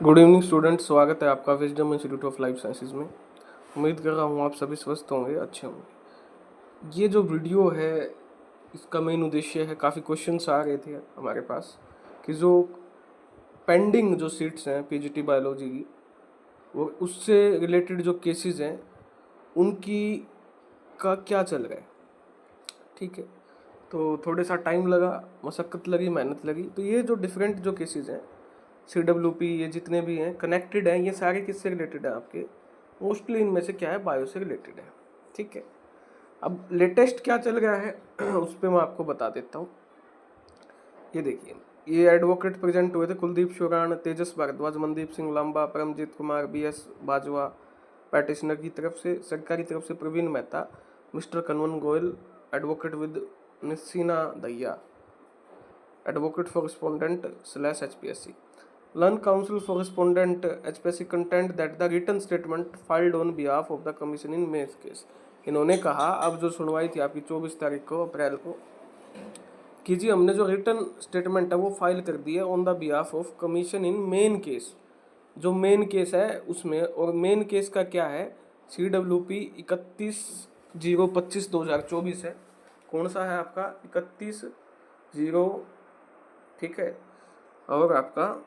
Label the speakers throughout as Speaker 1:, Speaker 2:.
Speaker 1: Good evening student, स्वागत है आपका wisdom institute of life sciences में। उम्मीद कर रहा हूँ आप सभी स्वस्थ होंगे, अच्छे होंगे। ये जो वीडियो है इसका मेन उद्देश्य है, काफ़ी क्वेश्चंस आ रहे थे हमारे पास कि जो पेंडिंग जो सीट्स हैं पीजीटी बायोलॉजी की, वो उससे रिलेटेड जो केसेस हैं उनकी का क्या चल रहा है। ठीक है, तो थोड़े सा टाइम लगा, मशक्क़त लगी, मेहनत लगी। तो ये जो डिफरेंट जो केसेस हैं CWP, ये जितने भी हैं कनेक्टेड हैं, ये सारे किससे रिलेटेड हैं आपके, मोस्टली इनमें से क्या है, बायो से रिलेटेड है। ठीक है, अब लेटेस्ट क्या चल रहा है उस पर मैं आपको बता देता हूँ। ये देखिए, ये एडवोकेट प्रेजेंट हुए थे कुलदीप शोराण, तेजस भारद्वाज, मनदीप सिंह लांबा, परमजीत कुमार, BS बाजवा, पैटिशनर की तरफ से, सरकारी तरफ से प्रवीण मेहता, मिस्टर कन्वन गोयल, एडवोकेट विद निसीना Dahiya, advocate for respondent / HPSC. Learn counsel for respondent HPSC contend that the written statement filed on behalf of the commission in May's case. इन्होंने कहा, अब जो सुनवाई थी आपकी 24 तारीख को अप्रैल को, कि जी हमने जो रिटर्न स्टेटमेंट है वो फाइल कर दी है on the behalf of commission in main case. जो मेन केस है उसमें, और मेन केस का क्या है, CWP 31/025/2024 है। कौन सा है आपका 31/0, ठीक है, और आपका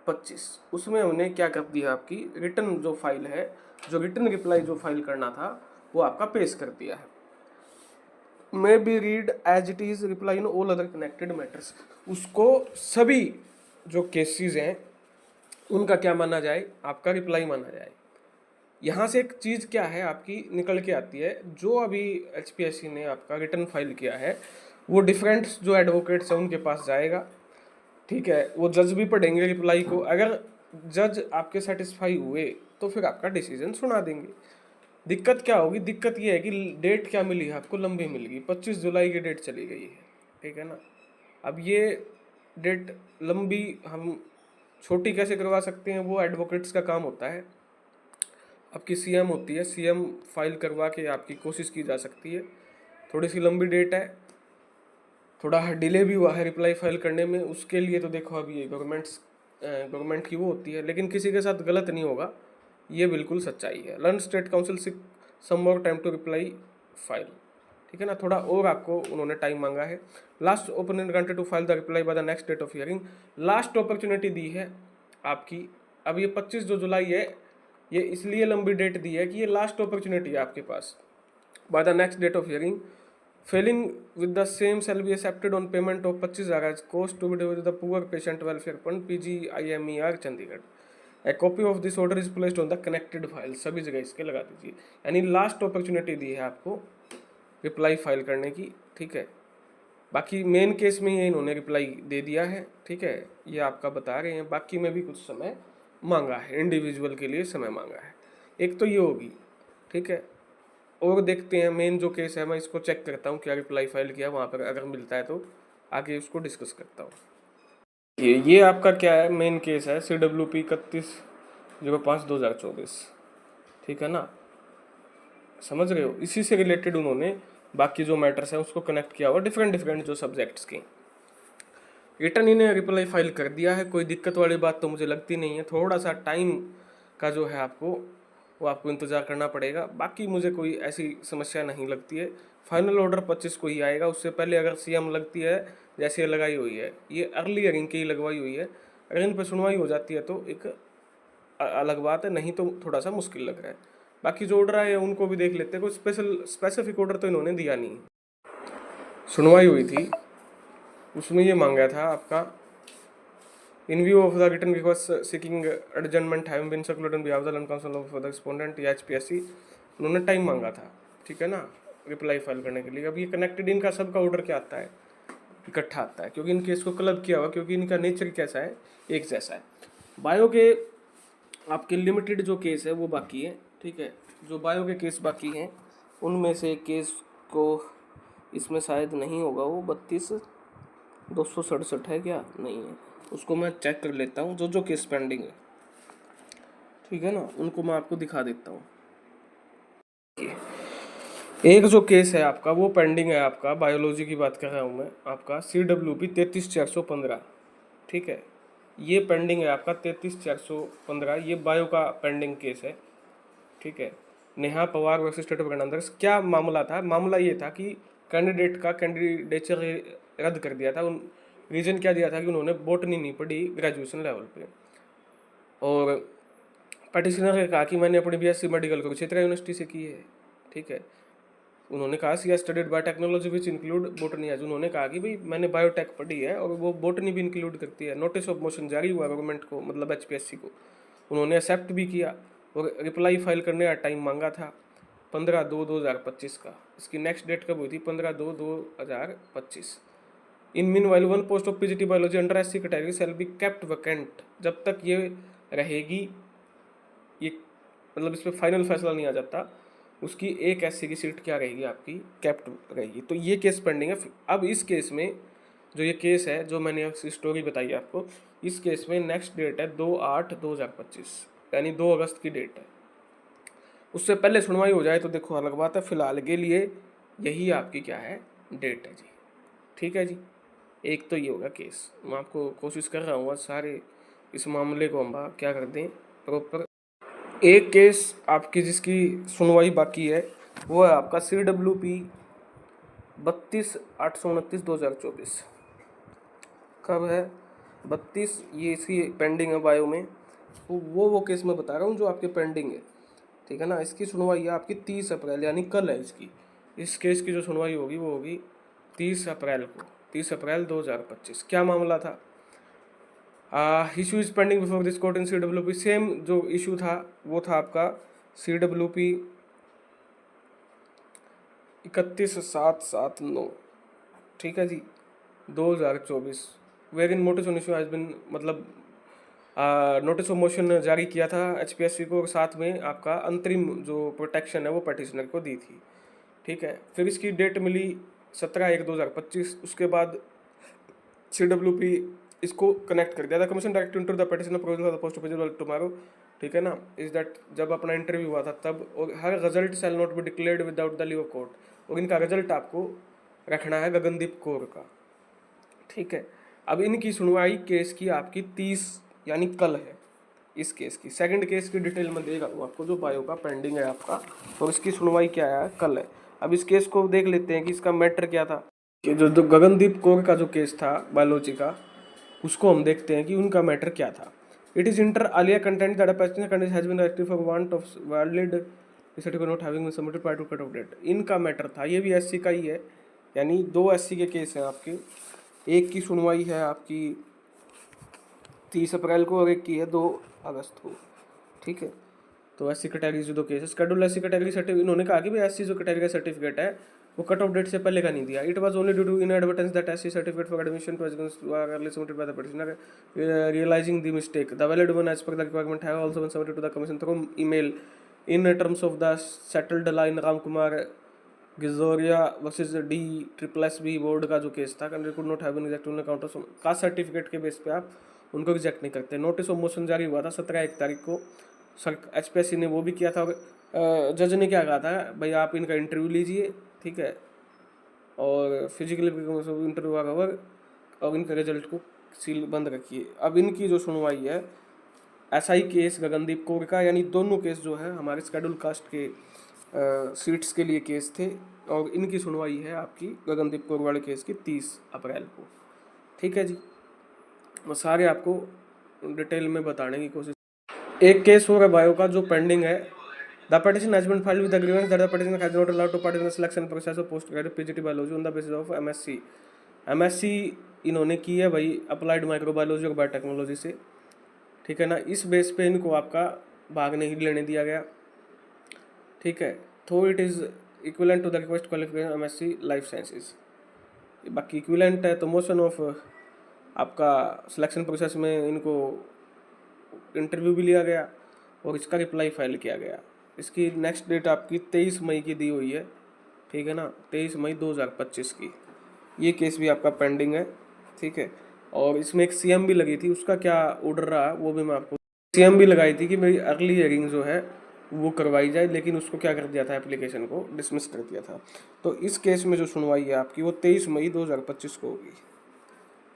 Speaker 1: 25। उसमें हमने क्या कर दिया, आपकी रिटर्न जो फाइल है, जो रिटर्न रिप्लाई जो फाइल करना था वो आपका पेश कर दिया है। May be read as it is reply in all other connected matters. उसको सभी जो केसेस हैं उनका क्या माना जाए, आपका रिप्लाई माना जाए। यहाँ से एक चीज़ क्या है आपकी निकल के आती है, जो अभी HPSC ने आपका रिटर्न फाइल किया है वो डिफरेंट जो एडवोकेट्स हैं उनके पास जाएगा। ठीक है, वो जज भी पढ़ेंगे रिप्लाई को। अगर जज आपके सेटिस्फाई हुए तो फिर आपका डिसीजन सुना देंगे। दिक्कत क्या होगी, दिक्कत ये है कि डेट क्या मिली है आपको, लंबी मिल गई, 25 जुलाई की डेट चली गई है। ठीक है ना, अब ये डेट लंबी हम छोटी कैसे करवा सकते हैं, वो एडवोकेट्स का काम होता है। आपकी CM होती है, CM फाइल करवा के आपकी कोशिश की जा सकती है। थोड़ी सी लंबी डेट है, थोड़ा डिले भी हुआ है रिप्लाई फाइल करने में, उसके लिए तो देखो अभी ये गवर्नमेंट की वो होती है, लेकिन किसी के साथ गलत नहीं होगा, ये बिल्कुल सच्चाई है। Learn state counsel seek some more time to reply file. ठीक है ना, थोड़ा और आपको उन्होंने टाइम मांगा है। Last open granted to file the reply by the next date of hearing. Last opportunity दी है आपकी। अब ये 25 जो जुलाई है, ये इसलिए लंबी डेट दी है कि ये लास्ट अपॉर्चुनिटी है आपके पास। By the next date of hearing failing with the same shall be accepted on payment of 25,000 as cost to be delivered to the Poor Patient Welfare Fund PGIMER Chandigarh. A copy of this order is placed on the connected file। सभी जगह इसके लगा दीजिए, यानी last opportunity दी है आपको reply file करने की। ठीक है, बाकी मेन केस में ये इन्होंने रिप्लाई दे दिया है। ठीक है, ये आपका बता रहे हैं, बाकी में भी कुछ समय मांगा है, इंडिविजुअल के लिए समय मांगा है। एक तो ये होगी। ठीक है, और देखते हैं मेन जो केस है, मैं इसको चेक करता हूँ क्या रिप्लाई फाइल किया वहाँ पर, अगर मिलता है तो आगे उसको डिस्कस करता हूँ। ये आपका क्या है, मेन केस है CWP 31/05/2024। ठीक है ना, समझ रहे हो, इसी से रिलेटेड उन्होंने बाकी जो मैटर्स हैं उसको कनेक्ट किया हुआ, डिफरेंट जो सब्जेक्ट्स की। रिटर्न इन्हें रिप्लाई फाइल कर दिया है, कोई दिक्कत वाली बात तो मुझे लगती नहीं है। थोड़ा सा टाइम का जो है आपको इंतज़ार करना पड़ेगा, बाकी मुझे कोई ऐसी समस्या नहीं लगती है। फाइनल ऑर्डर 25 को ही आएगा, उससे पहले अगर CM लगती है, जैसे ये लगाई हुई है, ये अर्ली हियरिंग की लगवाई हुई है, अगर इन पर सुनवाई हो जाती है तो एक अलग बात है, नहीं तो थोड़ा सा मुश्किल लग रहा है। बाकी जो ऑर्डर आए उनको भी देख लेते हैं, कोई स्पेसिफिक ऑर्डर तो इन्होंने दिया नहीं। सुनवाई हुई थी उसमें ये मांगा था आपका, in view of the return request seeking adjournment having been circulated on behalf of the learn counsel of the respondent या HPSC, उन्होंने टाइम मांगा था। ठीक है ना, रिप्लाई फाइल करने के लिए। अब ये कनेक्टेड इनका सबका ऑर्डर क्या आता है, इकट्ठा आता है, क्योंकि इनके इसको क्लब किया हुआ, क्योंकि इनका नेचर कैसा है, एक जैसा है। बायो के आपके लिमिटेड जो केस है वो बाकी है। ठीक है, जो बायो के केस बाकी हैं उनमें से एक केस को इसमें शायद नहीं होगा, वो 32/267 है क्या, नहीं है, उसको मैं चेक कर लेता हूँ। जो केस पेंडिंग है, ठीक है ना, उनको मैं आपको दिखा देता हूँ। एक जो केस है आपका वो पेंडिंग है, आपका बायोलॉजी की बात कर रहा हूँ मैं, आपका CWP 33/415। ठीक है, ये पेंडिंग है आपका 33,415, ये बायो का पेंडिंग केस है, ठीक है। Neha Pawar versus state of गणतंत्र। क्या मामला था? मामला ये था कि कैंडिडेट का कैंडिडेचर रद्द कर दिया था। उन रीज़न क्या दिया था कि उन्होंने बॉटनी नहीं पढ़ी ग्रेजुएशन लेवल पे, और पटिशनर ने कहा कि मैंने अपनी बीएससी मेडिकल कुरुक्षेत्र यूनिवर्सिटी से की है, ठीक है। उन्होंने कहा she studied biotechnology which include botany as. उन्होंने कहा कि भाई मैंने बायोटेक पढ़ी है और वो बोटनी भी इंक्लूड करती है। नोटिस ऑफ मोशन जारी हुआ गवर्नमेंट को, मतलब एचपीएससी को, उन्होंने एक्सेप्ट भी किया और रिप्लाई फाइल करने का टाइम मांगा था 15/2/2025 का। इसकी नेक्स्ट डेट कब हुई थी? 15/2/2025। In meanwhile one post of PGT biology under SC category shall be kept vacant. जब तक ये रहेगी, ये मतलब इस पर फाइनल फैसला नहीं आ जाता, उसकी एक एससी की सीट क्या रहेगी आपकी? कैप्ट रहेगी। तो ये केस पेंडिंग है। अब इस केस में जो ये केस है, जो मैंने स्टोरी बताई आपको, इस केस में नेक्स्ट डेट है 2/8/2025, यानी 2 अगस्त की डेट है। उससे पहले सुनवाई हो जाए तो देखो अलग बात है, फिलहाल के लिए यही आपकी क्या है? डेट है जी, ठीक है जी। एक तो ये होगा केस। मैं आपको कोशिश कर रहा हूँ सारे इस मामले को हम क्या कर दें प्रॉपर। एक केस आपकी जिसकी सुनवाई बाकी है वो है आपका CWP 32/829/2024। कब है? 32, ये इसकी पेंडिंग है बायो में। वो केस मैं बता रहा हूँ जो आपके पेंडिंग है, ठीक है ना। इसकी सुनवाई है आपकी 30 अप्रैल, यानी कल है इसकी। इस केस की जो सुनवाई होगी वो होगी 30 अप्रैल को, 30 अप्रैल 2025। क्या मामला था? Issue is pending before this court in CWP। Same जो इशू था वो था आपका CWP 31/7/79, ठीक है जी, 2024। Where in notice on issue has been, मतलब नोटिस ऑफ मोशन जारी किया था एचपीएससी को, और साथ में आपका अंतरिम जो प्रोटेक्शन है वो पटिशनर को दी थी, ठीक है। फिर इसकी डेट मिली 17/1/2025। उसके बाद CWP इसको कनेक्ट कर दिया था। Commission direct into the petition provision of the post of tomorrow, ठीक है ना। इज दैट जब अपना इंटरव्यू हुआ था तब, और her result shall not be declared without the leave of court, और इनका रिजल्ट आपको रखना है गगनदीप कौर का, ठीक है। अब इनकी सुनवाई केस की आपकी 30, यानी कल है। इस केस की सेकंड केस की डिटेल में देगा वो आपको, जो बायो का पेंडिंग है आपका, और इसकी सुनवाई क्या है? कल है। अब इस केस को देख लेते हैं कि इसका मैटर क्या था। कि जो गगनदीप कौर का जो केस था बायोलॉजी का, उसको हम देखते हैं कि उनका मैटर क्या था। It is inter alia content that a passenger condition has been active for want of valid certificate not having been submitted prior to cut off date. इनका मैटर था, ये भी एससी का ही है, यानी 2 एससी के केस हैं आपके। एक की सुनवाई है आपकी 30 अप्रैल को और एक की है 2 अगस्त को, ठीक है। तो एससी कैटेगरी जो 2 केस है, शेड्यूल एससी कैटेगरी सर्टिफिकेट, इन्होंने कहा कि भाई एससी जो कैटेगरी का सर्टिफिकेट है वो कट ऑफ डेट से पहले का नहीं दिया। It was only due to inadvertence that SC certificate for admission to early submitted by the petitioner realising the mistake the valid one as per the requirement have also been submitted to the commission through email in terms of the settled line Ramkumar Gijoria versus DSSB board का जो case था, candidate could not have been rejected on account of caste certificate के base पे आप उनको reject नहीं करते। Notice of motion जारी हुआ था 17/1 तारीख को, सर एचपीएससी ने वो भी किया था। जज ने क्या कहा था? भाई आप इनका इंटरव्यू लीजिए, ठीक है, और फिजिकली इंटरव्यू कवर, और इनके रिजल्ट को सील बंद रखिए। अब इनकी जो सुनवाई है एसआई केस गगनदीप कौर का, यानी दोनों केस जो है हमारे शेड्यूल कास्ट के सीट्स के लिए केस थे, और इनकी सुनवाई है आपकी गगनदीप कौर वाले केस की 30 अप्रैल को, ठीक है जी। मैं सारे आपको डिटेल में बताने की कोशिश। एक केस होगा बायो का जो पेंडिंग है। The petition has been filed with the grievance that the petitioner has not allowed to participate in the selection process of post graduate PGT biology on the basis of MSc इन्होंने की है भाई applied microbiology और biotechnology से, ठीक है ना। इस बेस पे इनको आपका भाग नहीं लेने दिया गया, ठीक है। तो it is equivalent to the request qualification MSc life sciences. बाकी इक्विवेलेंट है तो मोशन ऑफ आपका सिलेक्शन प्रोसेस में इनको इंटरव्यू भी लिया गया और इसका रिप्लाई फाइल किया गया। इसकी नेक्स्ट डेट आपकी 23 मई की दी हुई है, ठीक है ना, 23 मई 2025 की। ये केस भी आपका पेंडिंग है, ठीक है। और इसमें एक सीएम भी लगी थी, उसका क्या ऑर्डर रहा वो भी मैं आपको। सीएम भी लगाई थी कि मेरी अर्ली हियरिंग जो है वो करवाई जाए, लेकिन उसको क्या कर दिया था, एप्लीकेशन को डिसमिस कर दिया था। तो इस केस में जो सुनवाई है आपकी वो 23 मई 2025 को होगी।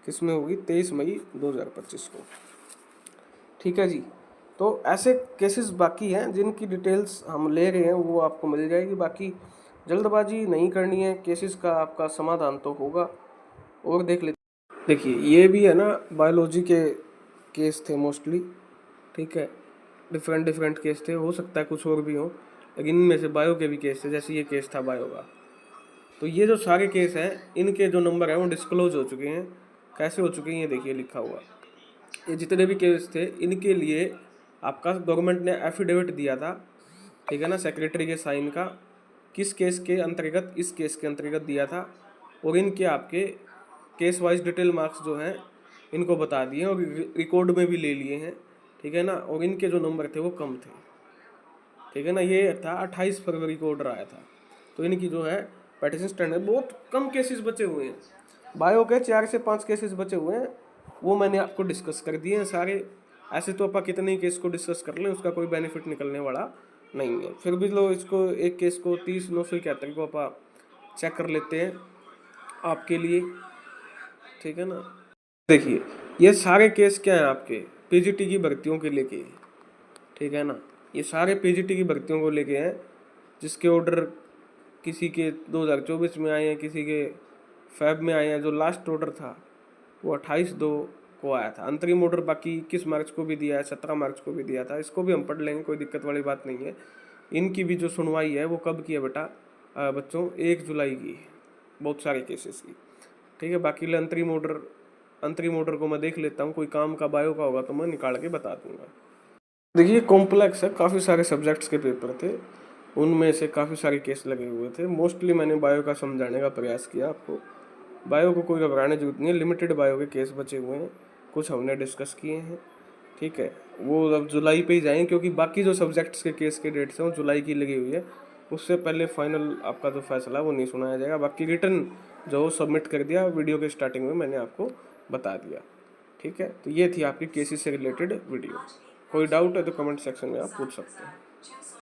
Speaker 1: किस में होगी? 23 मई 2025 को। ठीक है जी। तो ऐसे केसेस बाकी हैं जिनकी डिटेल्स हम ले रहे हैं, वो आपको मिल जाएगी। बाकी जल्दबाजी नहीं करनी है, केसेस का आपका समाधान तो होगा। और देख लेते, देखिए ये भी है ना, बायोलॉजी के केस थे मोस्टली, ठीक है, डिफरेंट डिफरेंट केस थे, हो सकता है कुछ और भी हो, लेकिन इनमें से बायो के भी केस थे। जैसे ये केस था बायो का, तो ये जो सारे केस हैं इनके जो नंबर हैं वो डिस्क्लोज हो चुके हैं। कैसे हो चुके हैं ये देखिए लिखा हुआ। ये जितने भी केस थे इनके लिए आपका गवर्नमेंट ने एफिडेविट दिया था, ठीक है ना, सेक्रेटरी के साइन का, किस केस के अंतर्गत, इस केस के अंतर्गत दिया था। और इनके आपके केस वाइज डिटेल मार्क्स जो हैं इनको बता दिए और रिकॉर्ड में भी ले लिए हैं, ठीक है ना। और इनके जो नंबर थे वो कम थे, ठीक है ना। ये था 28 फरवरी को ऑर्डर आया था, तो इनकी जो है पेटिशन स्टैंडर्ड, बहुत कम केसेस बचे हुए हैं। बायो के 4 से 5 केसेस बचे हुए हैं, वो मैंने आपको डिस्कस कर दिए हैं सारे। ऐसे तो आप कितने ही केस को डिस्कस कर लें, उसका कोई बेनिफिट निकलने वाला नहीं है। फिर भी लो इसको, एक केस को 30/971 को आप चेक कर लेते हैं आपके लिए, ठीक है ना। देखिए ये सारे केस क्या हैं आपके पीजीटी की भर्तियों के लेके, ठीक है ना। ये सारे पीजीटी की भर्तियों को लेके हैं, जिसके ऑर्डर किसी के 2024 में आए हैं, किसी के फेब में आए हैं। जो लास्ट ऑर्डर था वो 28/2 को आया था। अंतरिम ऑर्डर बाकी 21 मार्च को भी दिया है, 17 मार्च को भी दिया था। इसको भी हम पढ़ लेंगे, कोई दिक्कत वाली बात नहीं है। इनकी भी जो सुनवाई है वो कब की है बेटा बच्चों, 1 जुलाई की है, बहुत सारे केसेस की, ठीक है। बाकी अंतरिम ऑर्डर को मैं देख लेता हूँ, कोई काम का बायो का होगा तो मैं निकाल के बता दूंगा। देखिए कॉम्प्लेक्स है, काफ़ी सारे सब्जेक्ट्स के पेपर थे, उनमें से काफ़ी सारे केस लगे हुए थे। मोस्टली मैंने बायो का समझाने का प्रयास किया आपको। बायो को कोई घबराने की जरूरत नहीं है, लिमिटेड बायो के केस बचे हुए हैं, कुछ हमने डिस्कस किए हैं, ठीक है। वो अब जुलाई पे ही जाएंगे, क्योंकि बाकी जो सब्जेक्ट्स के केस के डेट्स हैं वो जुलाई की लगी हुई है। उससे पहले फाइनल आपका जो फैसला है वो नहीं सुनाया जाएगा। बाकी रिटर्न जो सबमिट कर दिया वीडियो के स्टार्टिंग में मैंने आपको बता दिया, ठीक है। तो ये थी आपकी केसेस से रिलेटेड वीडियो। कोई डाउट है तो कमेंट सेक्शन में आप पूछ सकते हैं।